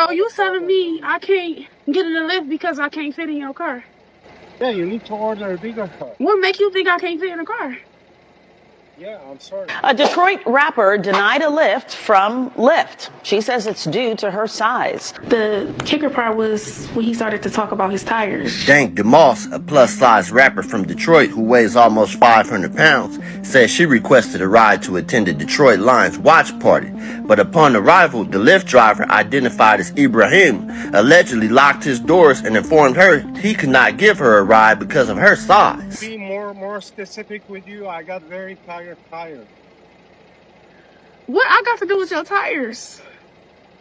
So you telling me I can't get in the Lyft because I can't fit in your car? Yeah, you need to order a bigger car. What make you think I can't fit in a car? Yeah, I'm sorry. A Detroit rapper denied a lift from Lyft. She says it's due to her size. The kicker part was when he started to talk about his tires. Dank DeMoss, a plus-size rapper from Detroit who weighs almost 500 pounds, says she requested a ride to attend the Detroit Lions watch party. But upon arrival, the Lyft driver, identified as Ibrahim, allegedly locked his doors and informed her he could not give her a ride because of her size. To be more specific with you, I got very tired tires. What I got to do with your tires?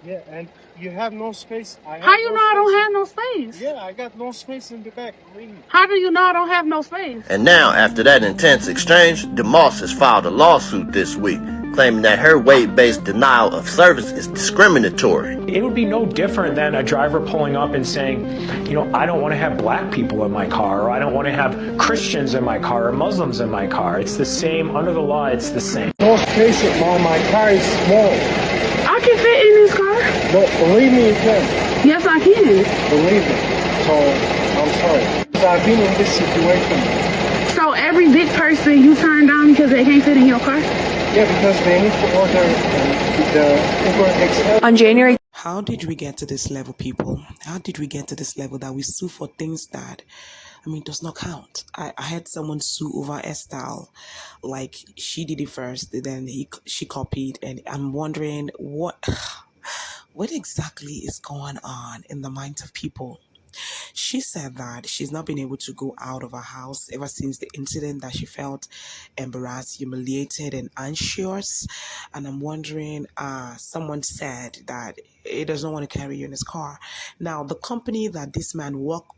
Yeah, and you have no space. How you know I don't have no space? Yeah, I got no space in the back. Really. How do you know I don't have no space? And now, after that intense exchange, DeMoss has filed a lawsuit this week, claiming that her weight-based denial of service is discriminatory. It would be no different than a driver pulling up and saying, I don't want to have black people in my car, or I don't want to have Christians in my car, or Muslims in my car. It's the same. Under the law, it's the same. Don't face it, Mom. My car is small. I can fit in this car. But believe me, you can. Yes, I can. Believe me. So, I'm sorry. Because I've been in this situation. So every big person you turn down because they can't fit in your car? Yeah, because they need to order the Uber XL. On January. How did we get to this level, people? How did we get to this level that we sue for things that, does not count? I had someone sue over Estelle, like she did it first, then she copied, and I'm wondering what exactly is going on in the minds of people. She said that she's not been able to go out of her house ever since the incident, that she felt embarrassed, humiliated, and anxious. And I'm wondering, someone said that he does not want to carry you in his car. Now, the company that this man worked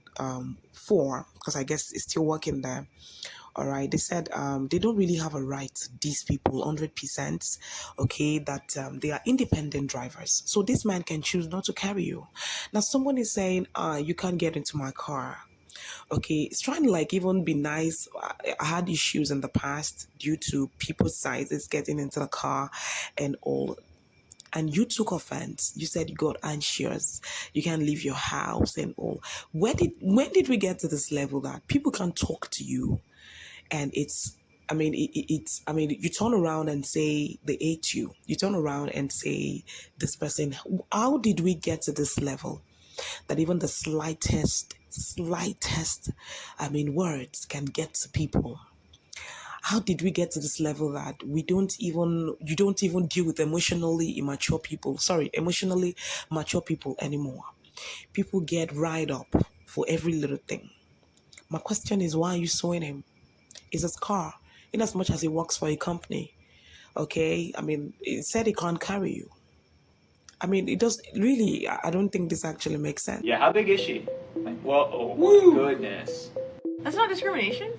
for, because I guess he's still working there, all right, they said they don't really have a right to these people 100%, okay, that they are independent drivers. So this man can choose not to carry you. Now, someone is saying, you can't get into my car. Okay, it's trying to even be nice. I had issues in the past due to people's sizes getting into the car and all. And you took offense. You said you got anxious. You can't leave your house and all. When did we get to this level that people can't talk to you? And you turn around and say they hate you. You turn around and say this person. How did we get to this level that even the slightest, words can get to people? How did we get to this level that you don't even deal with emotionally mature people anymore? People get riled up for every little thing. My question is, why are you suing him? It's his car, in as much as he works for a company. Okay, it said he can't carry you. It does really. I don't think this actually makes sense. Yeah, how big is she? Whoa, oh my goodness. That's not discrimination.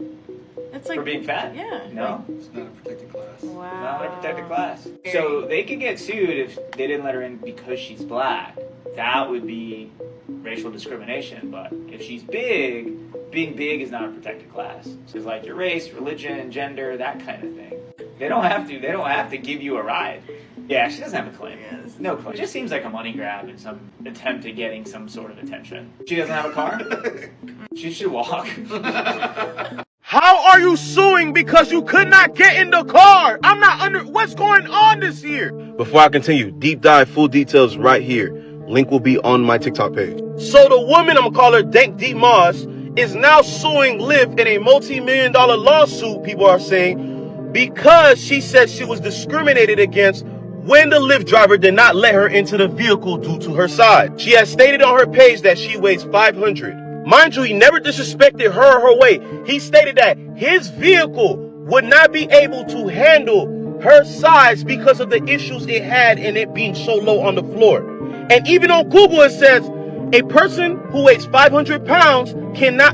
It's For being fat? Yeah. No? It's not a protected class. Wow. Not a protected class. So they could get sued if they didn't let her in because she's black. That would be racial discrimination. But if she's big, being big is not a protected class. So it's like your race, religion, gender, that kind of thing. They don't have to give you a ride. Yeah, she doesn't have a claim. No claim. It just seems like a money grab and some attempt at getting some sort of attention. She doesn't have a car? She should walk. How are you suing because you could not get in the car? I'm not what's going on this year? Before I continue, deep dive, full details right here. Link will be on my TikTok page. So the woman, I'm gonna call her Dank D. Moss, is now suing Lyft in a multi-million-dollar lawsuit, people are saying, because she said she was discriminated against when the Lyft driver did not let her into the vehicle due to her size. She has stated on her page that she weighs 500. Mind you, he never disrespected her or her weight. He stated that his vehicle would not be able to handle her size because of the issues it had in it being so low on the floor. And even on Google, it says a person who weighs 500 pounds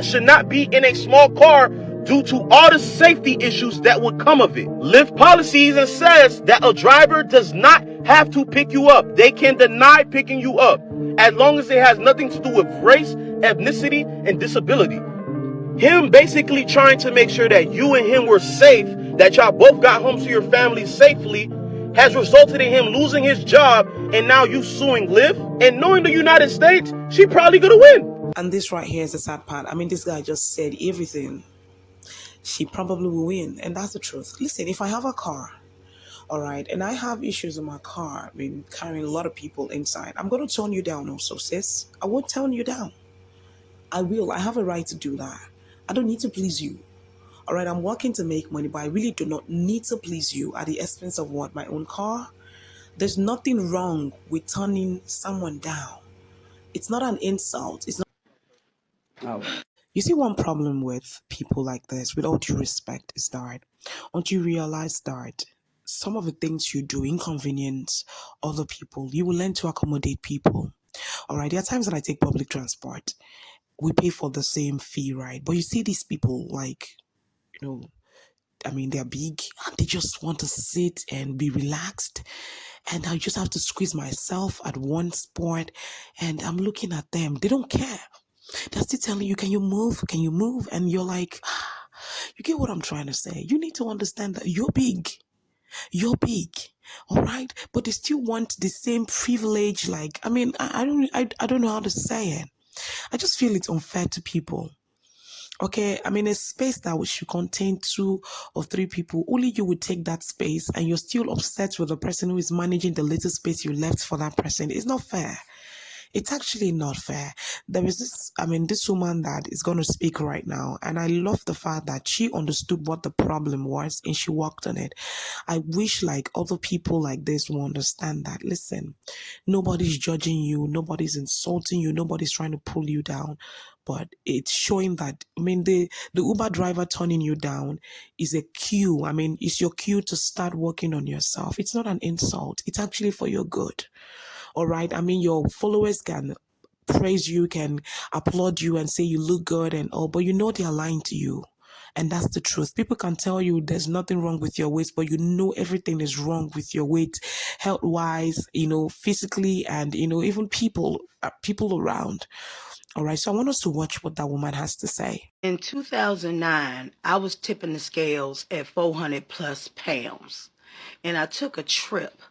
should not be in a small car due to all the safety issues that would come of it. Lyft policy even says that a driver does not have to pick you up. They can deny picking you up as long as it has nothing to do with race, ethnicity, and disability. Him basically trying to make sure that you and him were safe, that y'all both got home to your family safely, has resulted in him losing his job, and now you suing Lyft? And knowing the United States, she probably gonna win. And this right here is the sad part. I mean, this guy just said everything. She probably will win. And that's the truth. Listen, if I have a car, all right, and I have issues in my car, I mean, carrying a lot of people inside, I'm going to turn you down also, sis. I won't turn you down. I will. I have a right to do that. I don't need to please you. All right, I'm working to make money, but I really do not need to please you at the expense of what? My own car? There's nothing wrong with turning someone down. It's not an insult. It's not. You see, one problem with people like this, with all due respect, is that once you realize that some of the things you do inconvenience other people, you will learn to accommodate people. All right, there are times that I take public transport. We pay for the same fee, right? But you see these people, like, you know, I mean, they're big and they just want to sit and be relaxed. And I just have to squeeze myself at one spot and I'm looking at them. They don't care. They're still telling you, can you move? Can you move? And you're like, you get what I'm trying to say. You need to understand that you're big. You're big. All right. But they still want the same privilege. Like, I mean, I don't know how to say it. I just feel it's unfair to people. Okay, I mean, a space that should contain 2 or 3 people, only you would take that space and you're still upset with the person who is managing the little space you left for that person. It's not fair. It's actually not fair. There is this woman that is going to speak right now, and I love the fact that she understood what the problem was and she worked on it. I wish like other people like this will understand that, listen, nobody's judging you, nobody's insulting you, nobody's trying to pull you down, but it's showing that, I mean, the Uber driver turning you down is a cue. I mean, it's your cue to start working on yourself. It's not an insult. It's actually for your good. All right. I mean, your followers can praise you, can applaud you and say you look good and all, but you know they're lying to you. And that's the truth. People can tell you there's nothing wrong with your weight, but you know everything is wrong with your weight, health-wise, physically, and, even people around. All right. So I want us to watch what that woman has to say. In 2009, I was tipping the scales at 400 plus pounds. And I took a trip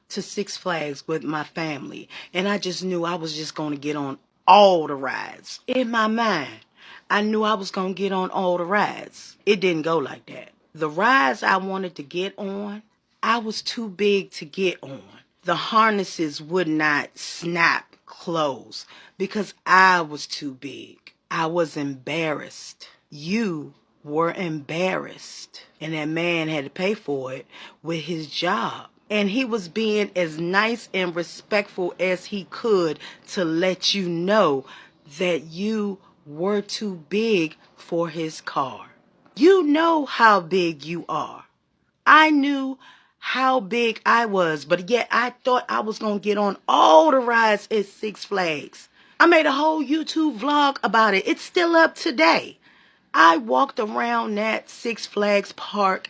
to Six Flags with my family. And I just knew I was just going to get on all the rides. In my mind, I knew I was going to get on all the rides. It didn't go like that. The rides I wanted to get on, I was too big to get on. The harnesses would not snap close because I was too big. I was embarrassed. You were embarrassed. And that man had to pay for it with his job. And he was being as nice and respectful as he could to let you know that you were too big for his car. You know how big you are. I knew how big I was, but yet I thought I was going to get on all the rides at Six Flags. I made a whole YouTube vlog about it. It's still up today. I walked around that Six Flags park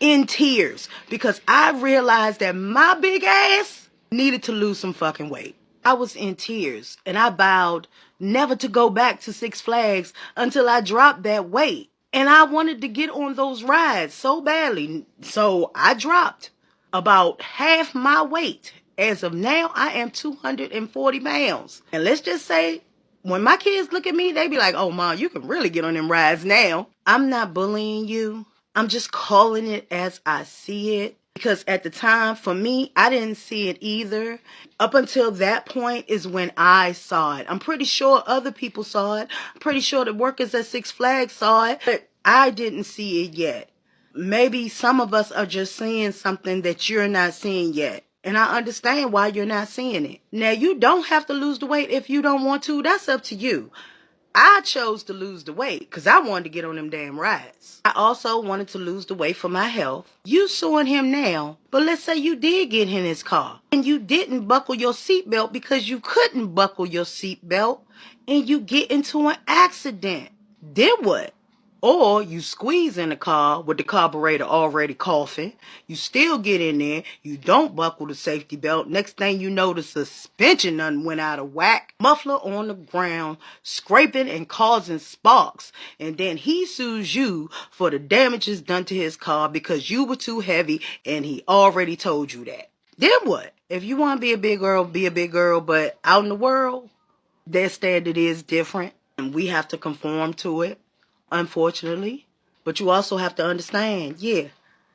in tears because I realized that my big ass needed to lose some fucking weight. I was in tears and I vowed never to go back to Six Flags until I dropped that weight. And I wanted to get on those rides so badly. So I dropped about half my weight. As of now, I am 240 pounds. And let's just say, when my kids look at me, they be like, oh, Mom, you can really get on them rides now. I'm not bullying you. I'm just calling it as I see it. Because at the time, for me, I didn't see it either. Up until that point is when I saw it. I'm pretty sure other people saw it. I'm pretty sure the workers at Six Flags saw it. But I didn't see it yet. Maybe some of us are just seeing something that you're not seeing yet. And I understand why you're not seeing it. Now, you don't have to lose the weight if you don't want to. That's up to you. I chose to lose the weight because I wanted to get on them damn rides. I also wanted to lose the weight for my health. You suing him now, but let's say you did get in his car and you didn't buckle your seatbelt because you couldn't buckle your seatbelt and you get into an accident. Then what? Or you squeeze in the car with the carburetor already coughing. You still get in there. You don't buckle the safety belt. Next thing you know, the suspension done went out of whack. Muffler on the ground, scraping and causing sparks. And then he sues you for the damages done to his car because you were too heavy and he already told you that. Then what? If you want to be a big girl, be a big girl. But out in the world, their standard is different. And we have to conform to it, unfortunately. But you also have to understand, yeah,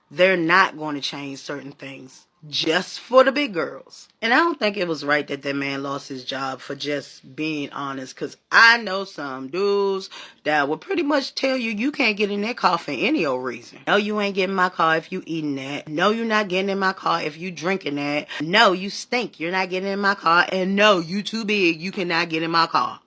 they're not going to change certain things just for the big girls. And I don't think it was right that man lost his job for just being honest, because I know some dudes that will pretty much tell you you can't get in their car for any old reason. No, you ain't getting in my car if you eating that. No, you're not getting in my car if you drinking that. No, you stink. You're not getting in my car. And no, you too big. You cannot get in my car.